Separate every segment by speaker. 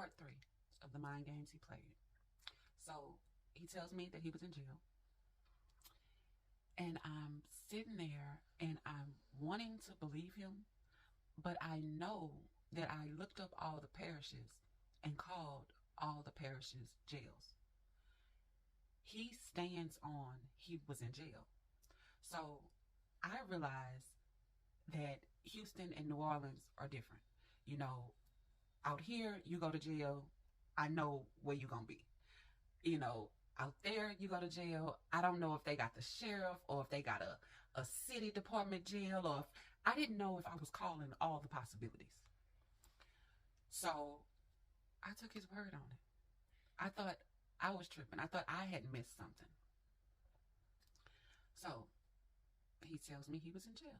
Speaker 1: part 3 of the mind games he played. So he tells me that he was in jail. And I'm sitting there and I'm wanting to believe him, but I know that I looked up all the parishes and called all the parishes jails. He stands on he was in jail. So I realize that Houston and New Orleans are different. You know, out here, you go to jail, I know where you're going to be. You know, out there, you go to jail, I don't know if they got the sheriff or if they got a city department jail, or if I didn't know if I was calling all the possibilities. So I took his word on it. I thought I was tripping. I thought I had missed something. So he tells me he was in jail.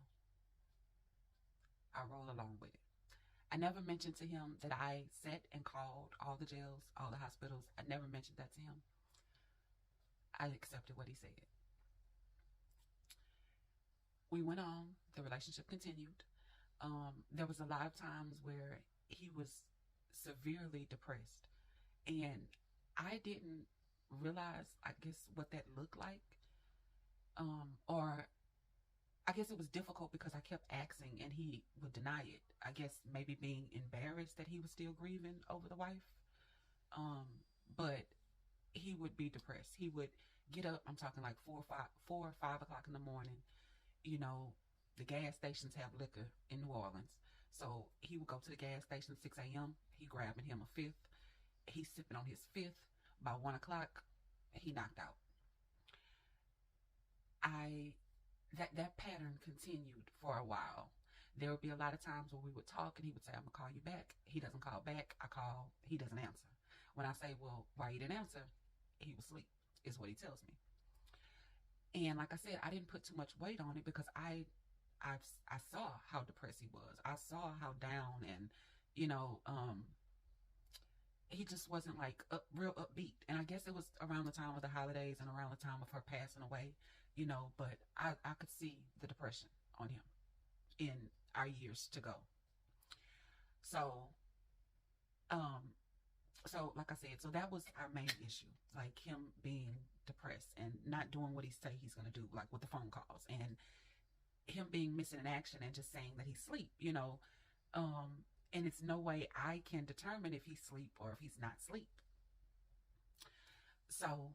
Speaker 1: I roll along with it. I never mentioned to him that I sat and called all the jails, all the hospitals. I never mentioned that to him. I accepted what he said. We went on. The relationship continued. There was a lot of times where he was severely depressed. And I didn't realize, I guess, what that looked like. Or I guess it was difficult because I kept asking and he would deny it. I guess maybe being embarrassed that he was still grieving over the wife. But he would be depressed. He would get up, I'm talking like 4 or 5 o'clock in the morning. You know, the gas stations have liquor in New Orleans. So he would go to the gas station at 6 a.m. He grabbing him a fifth. He's sipping on his fifth. By 1 o'clock, he knocked out. That pattern continued for a while. There would be a lot of times where we would talk and he would say, I'm going to call you back. He doesn't call back. I call. He doesn't answer. When I say, well, why you didn't answer? He was asleep, is what he tells me. And like I said, I didn't put too much weight on it because I saw how depressed he was. I saw how down and, you know, he just wasn't like real upbeat. And I guess it was around the time of the holidays and around the time of her passing away, you know, but I could see the depression on him in our years to go. So, like I said, so that was our main issue, like him being depressed and not doing what he say he's going to do, like with the phone calls, and him being missing in action and just saying that he's asleep, you know. And it's no way I can determine if he's asleep or if he's not asleep. So,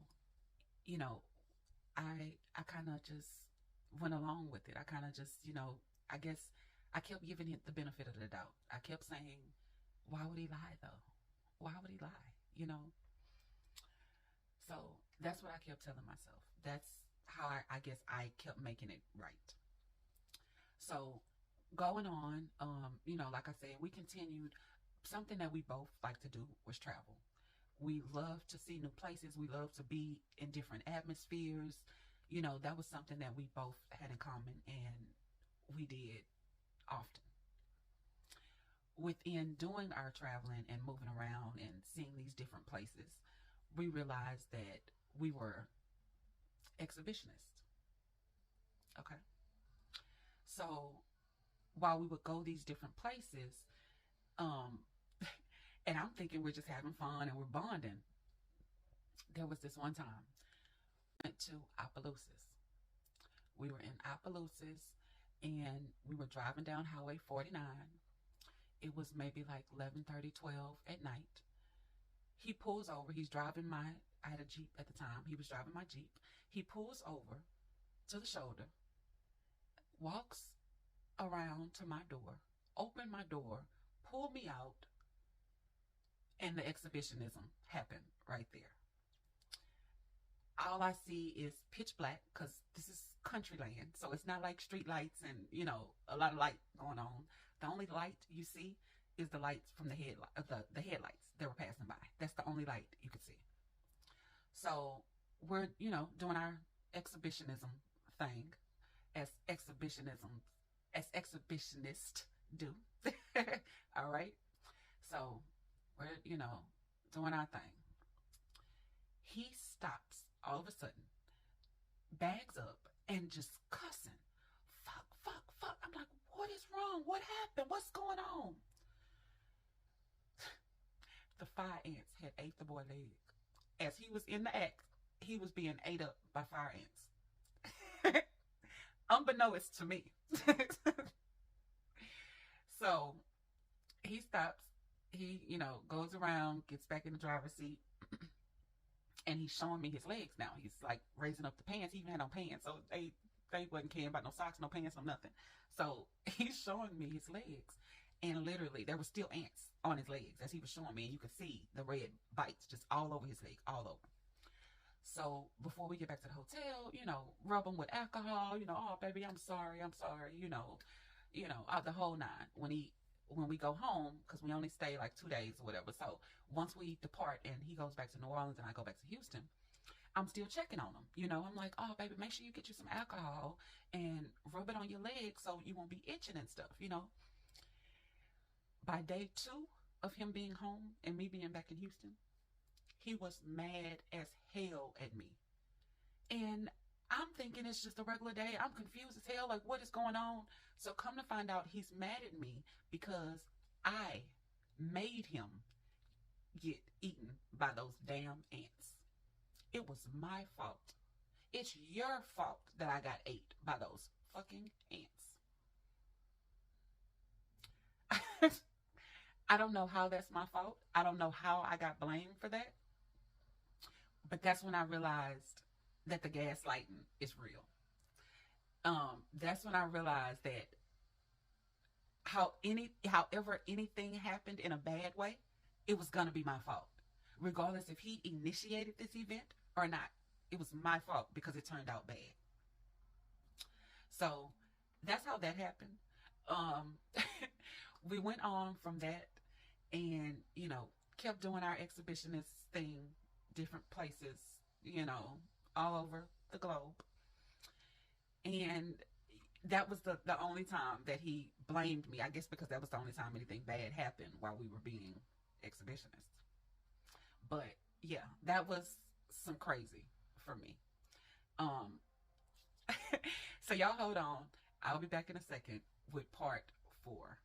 Speaker 1: you know, I kind of just went along with it. I kind of just, you know, I guess I kept giving him the benefit of the doubt. I kept saying, why would he lie though? Why would he lie? You know? So that's what I kept telling myself. That's how I guess I kept making it right. So going on, you know, like I said, we continued. Something that we both like to do was travel. We love to see new places. We love to be in different atmospheres. You know, that was something that we both had in common and we did often. Within doing our traveling and moving around and seeing these different places, we realized that we were exhibitionists. Okay. So while we would go these different places, and I'm thinking we're just having fun and we're bonding. There was this one time we went to Opelousas. We were in Opelousas and we were driving down Highway 49. It was maybe like 11:30, 12 at night. He pulls over. He's driving I had a Jeep at the time. He was driving my Jeep. He pulls over to the shoulder, walks around to my door, open my door, pull me out, and the exhibitionism happened right there. All I see is pitch black because this is country land, so it's not like street lights and, you know, a lot of light going on. The only light you see is the lights from the headlights that were passing by. That's the only light you could see. So we're, you know, doing our exhibitionism thing as exhibitionists do. All right. So we're, you know, doing our thing. He stops all of a sudden, bags up, and just cussing. Fuck, fuck, fuck. I'm like, what is wrong? What happened? What's going on? The fire ants had ate the boy leg. As he was in the act, he was being ate up by fire ants. Unbeknownst to me. So he stops. He, goes around, gets back in the driver's seat, and he's showing me his legs now. He's like raising up the pants. He even had no pants, so they wasn't caring about no socks, no pants, no nothing. So he's showing me his legs, and literally there were still ants on his legs as he was showing me, and you could see the red bites just all over his leg, all over. So before we get back to the hotel, rub him with alcohol. Oh baby, I'm sorry. The whole nine. When we go home, because we only stay like 2 days or whatever. So once we depart and he goes back to New Orleans and I go back to Houston, I'm still checking on him. I'm like, oh baby, make sure you get you some alcohol and rub it on your legs so you won't be itching and stuff. By day 2 of him being home and me being back in Houston, he was mad as hell at me. And I'm thinking it's just a regular day. I'm confused as hell. Like, what is going on? So come to find out, he's mad at me because I made him get eaten by those damn ants. It was my fault. It's your fault that I got ate by those fucking ants. I don't know how that's my fault. I don't know how I got blamed for that. But that's when I realized that the gaslighting is real. That's when I realized that however anything happened in a bad way, it was gonna be my fault. Regardless if he initiated this event or not. It was my fault because it turned out bad. So that's how that happened. Um, we went on from that and, kept doing our exhibitionist thing, different places, all over the globe. And that was the only time that he blamed me, I guess, because that was the only time anything bad happened while we were being exhibitionists. But yeah, that was some crazy for me. Um, so y'all hold on. I'll be back in a second with part 4.